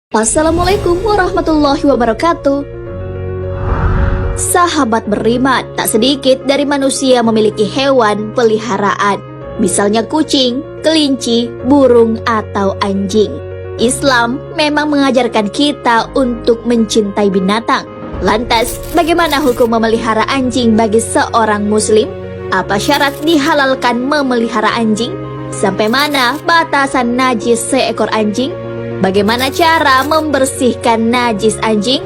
Assalamualaikum warahmatullahi wabarakatuh. Sahabat beriman, tak sedikit dari manusia memiliki hewan peliharaan, misalnya kucing, kelinci, burung, atau anjing. Islam memang mengajarkan kita untuk mencintai binatang. Lantas, bagaimana hukum memelihara anjing bagi seorang muslim? Apa syarat dihalalkan memelihara anjing? Sampai mana batasan najis seekor anjing? Bagaimana cara membersihkan najis anjing?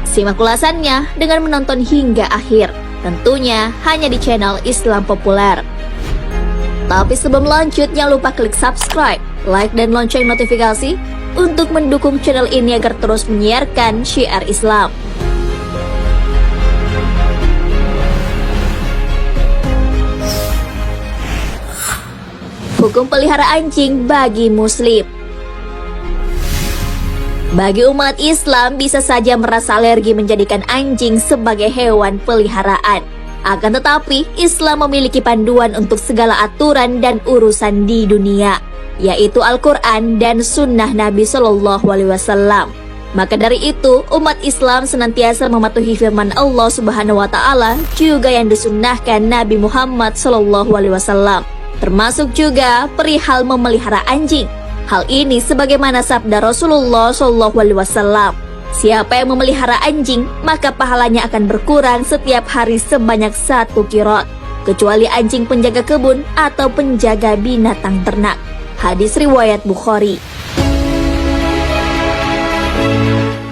Simak ulasannya dengan menonton hingga akhir, tentunya hanya di channel Islam Populer. Tapi sebelum lanjut, jangan lupa klik subscribe, like, dan lonceng notifikasi untuk mendukung channel ini agar terus menyiarkan syiar Islam. Hukum pelihara anjing bagi muslim. Bagi umat Islam bisa saja merasa alergi menjadikan anjing sebagai hewan peliharaan. Akan tetapi, Islam memiliki panduan untuk segala aturan dan urusan di dunia, yaitu Al-Quran dan Sunnah Nabi Shallallahu Alaihi Wasallam. Maka dari itu, umat Islam senantiasa mematuhi firman Allah Subhanahu Wa Taala juga yang disunnahkan Nabi Muhammad Shallallahu Alaihi Wasallam, termasuk juga perihal memelihara anjing. Hal ini sebagaimana sabda Rasulullah SAW, siapa yang memelihara anjing, maka pahalanya akan berkurang setiap hari sebanyak 1 qirot, kecuali anjing penjaga kebun atau penjaga binatang ternak. Hadis riwayat Bukhari.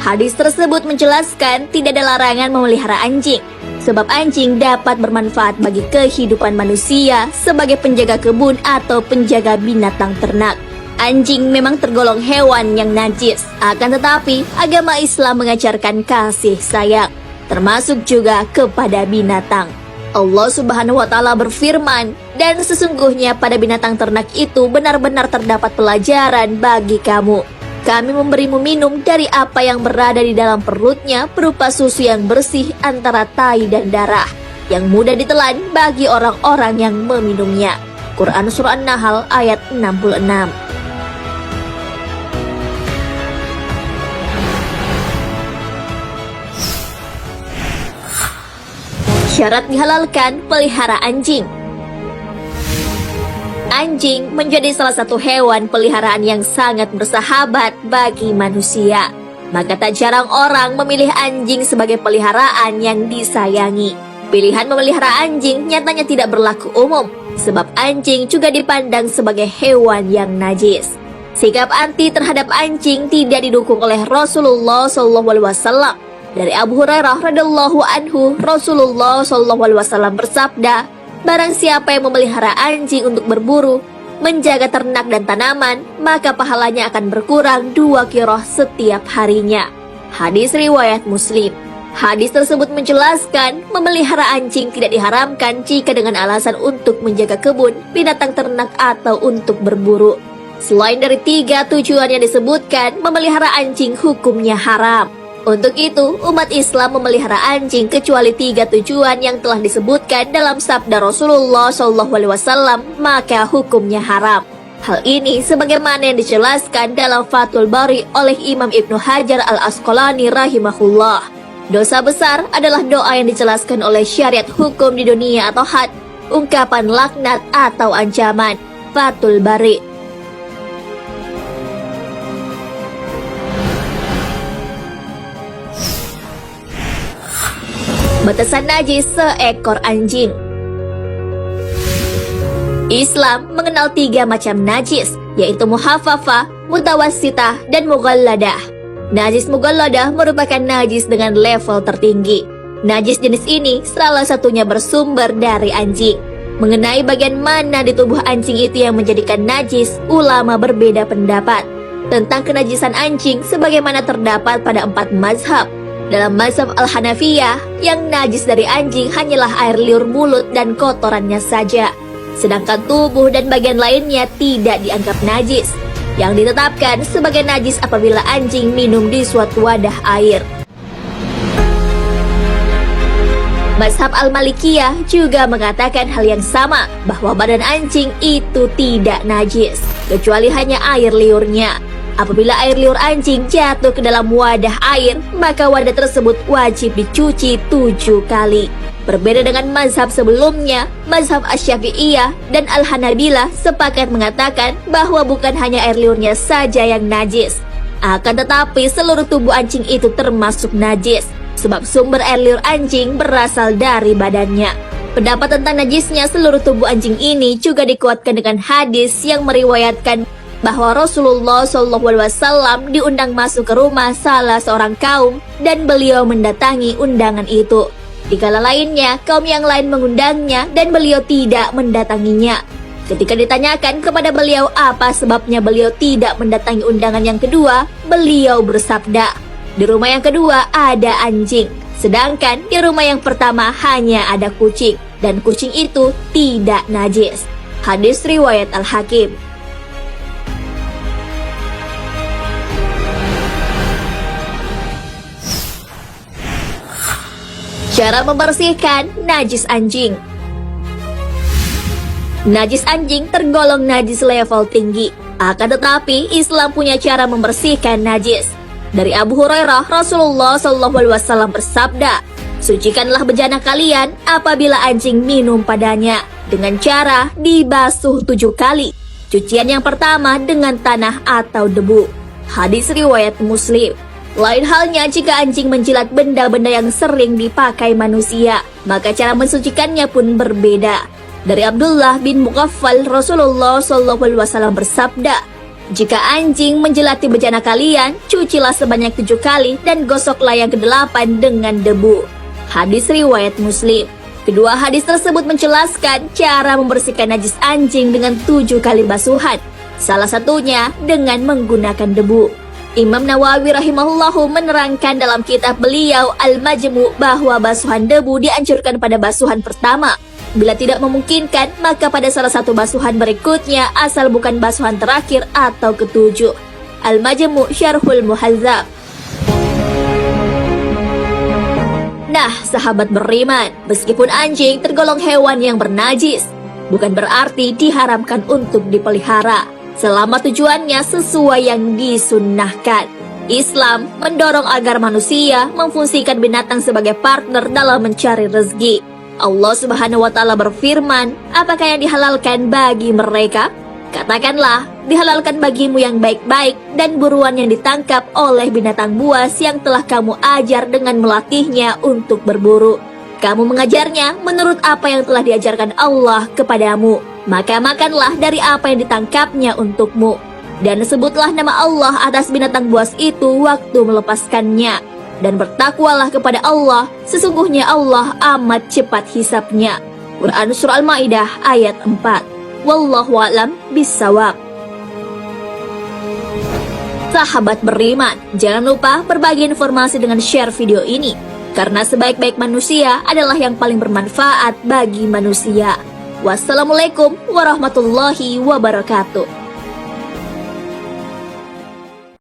Hadis tersebut menjelaskan tidak ada larangan memelihara anjing, sebab anjing dapat bermanfaat bagi kehidupan manusia sebagai penjaga kebun atau penjaga binatang ternak. Anjing memang tergolong hewan yang najis, akan tetapi agama Islam mengajarkan kasih sayang, termasuk juga kepada binatang. Allah Subhanahu wa Ta'ala berfirman, dan sesungguhnya pada binatang ternak itu benar-benar terdapat pelajaran bagi kamu. Kami memberimu minum dari apa yang berada di dalam perutnya berupa susu yang bersih antara tai dan darah, yang mudah ditelan bagi orang-orang yang meminumnya. Quran Surah An-Nahl ayat 66. Syarat dihalalkan pelihara anjing. Anjing menjadi salah satu hewan peliharaan yang sangat bersahabat bagi manusia. Maka tak jarang orang memilih anjing sebagai peliharaan yang disayangi. Pilihan memelihara anjing nyatanya tidak berlaku umum, sebab anjing juga dipandang sebagai hewan yang najis. Sikap anti terhadap anjing tidak didukung oleh Rasulullah SAW. Dari Abu Hurairah radhiyallahu anhu, Rasulullah SAW bersabda, barang siapa yang memelihara anjing untuk berburu, menjaga ternak dan tanaman, maka pahalanya akan berkurang 2 qirah setiap harinya. Hadis riwayat Muslim. Hadis tersebut menjelaskan, memelihara anjing tidak diharamkan jika dengan alasan untuk menjaga kebun, binatang ternak, atau untuk berburu. Selain dari 3 tujuan yang disebutkan, memelihara anjing hukumnya haram. Untuk itu, umat Islam memelihara anjing kecuali 3 tujuan yang telah disebutkan dalam sabda Rasulullah SAW, maka hukumnya haram. Hal ini sebagaimana yang dijelaskan dalam Fathul Bari oleh Imam Ibnu Hajar Al-Asqalani rahimahullah. Dosa besar adalah doa yang dijelaskan oleh syariat hukum di dunia atau had, ungkapan laknat atau ancaman. Fathul Bari. Batasan najis seekor anjing. Islam mengenal 3 macam najis, yaitu muhaffafah, mutawassitah, dan mughalladah. Najis mughalladah merupakan najis dengan level tertinggi. Najis jenis ini salah satunya bersumber dari anjing. Mengenai bagian mana di tubuh anjing itu yang menjadikan najis, ulama berbeda pendapat tentang kenajisan anjing sebagaimana terdapat pada 4 mazhab. Dalam mazhab Al-Hanafiyah, yang najis dari anjing hanyalah air liur mulut dan kotorannya saja. Sedangkan tubuh dan bagian lainnya tidak dianggap najis. Yang ditetapkan sebagai najis apabila anjing minum di suatu wadah air. Mazhab Al-Malikiyah juga mengatakan hal yang sama, bahwa badan anjing itu tidak najis. kecuali hanya air liurnya. Apabila air liur anjing jatuh ke dalam wadah air, maka wadah tersebut wajib dicuci 7 kali. Berbeda dengan mazhab sebelumnya, mazhab Asy-Syafi'iyah dan Al-Hanabilah sepakat mengatakan bahwa bukan hanya air liurnya saja yang najis. Akan tetapi seluruh tubuh anjing itu termasuk najis, sebab sumber air liur anjing berasal dari badannya. Pendapat tentang najisnya seluruh tubuh anjing ini juga dikuatkan dengan hadis yang meriwayatkan bahwa Rasulullah SAW diundang masuk ke rumah salah seorang kaum dan beliau mendatangi undangan itu. Di kala lainnya, kaum yang lain mengundangnya dan beliau tidak mendatanginya. Ketika ditanyakan kepada beliau apa sebabnya beliau tidak mendatangi undangan yang kedua, beliau bersabda, di rumah yang kedua ada anjing, sedangkan di rumah yang pertama hanya ada kucing, dan kucing itu tidak najis. Hadis riwayat Al-Hakim. Cara membersihkan najis anjing. Najis anjing tergolong najis level tinggi. Akan tetapi Islam punya cara membersihkan najis. Dari Abu Hurairah, Rasulullah SAW bersabda, "Sucikanlah bejana kalian apabila anjing minum padanya dengan cara dibasuh 7 kali. Cucian yang pertama dengan tanah atau debu." Hadis riwayat Muslim. Lain halnya jika anjing menjilat benda-benda yang sering dipakai manusia, maka cara mensucikannya pun berbeda. Dari Abdullah bin Mughaffal, Rasulullah SAW bersabda, "Jika anjing menjilati bejana kalian, cucilah sebanyak 7 kali dan gosoklah yang ke-8 dengan debu." Hadis riwayat Muslim. Kedua hadis tersebut menjelaskan cara membersihkan najis anjing dengan 7 kali basuhan, salah satunya dengan menggunakan debu. Imam Nawawi rahimahullahu menerangkan dalam kitab beliau Al-Majmu' bahwa basuhan debu dianjurkan pada basuhan pertama. Bila tidak memungkinkan, maka pada salah satu basuhan berikutnya asal bukan basuhan terakhir atau ketujuh. Al-Majmu' Syarhul Muhadzab. Nah, sahabat beriman, meskipun anjing tergolong hewan yang bernajis, bukan berarti diharamkan untuk dipelihara, selama tujuannya sesuai yang disunnahkan. Islam mendorong agar manusia memfungsikan binatang sebagai partner dalam mencari rezeki. Allah Subhanahu wa Ta'ala berfirman, apakah yang dihalalkan bagi mereka? Katakanlah, dihalalkan bagimu yang baik-baik dan buruan yang ditangkap oleh binatang buas yang telah kamu ajar dengan melatihnya untuk berburu. Kamu mengajarnya menurut apa yang telah diajarkan Allah kepadamu. Maka makanlah dari apa yang ditangkapnya untukmu. Dan sebutlah nama Allah atas binatang buas itu waktu melepaskannya. Dan bertakwalah kepada Allah, sesungguhnya Allah amat cepat hisapnya. Quran Surah Al-Ma'idah ayat 4. Wallahu a'lam bissawab. Sahabat beriman, jangan lupa berbagi informasi dengan share video ini. Karena sebaik-baik manusia adalah yang paling bermanfaat bagi manusia. Wassalamualaikum warahmatullahi wabarakatuh.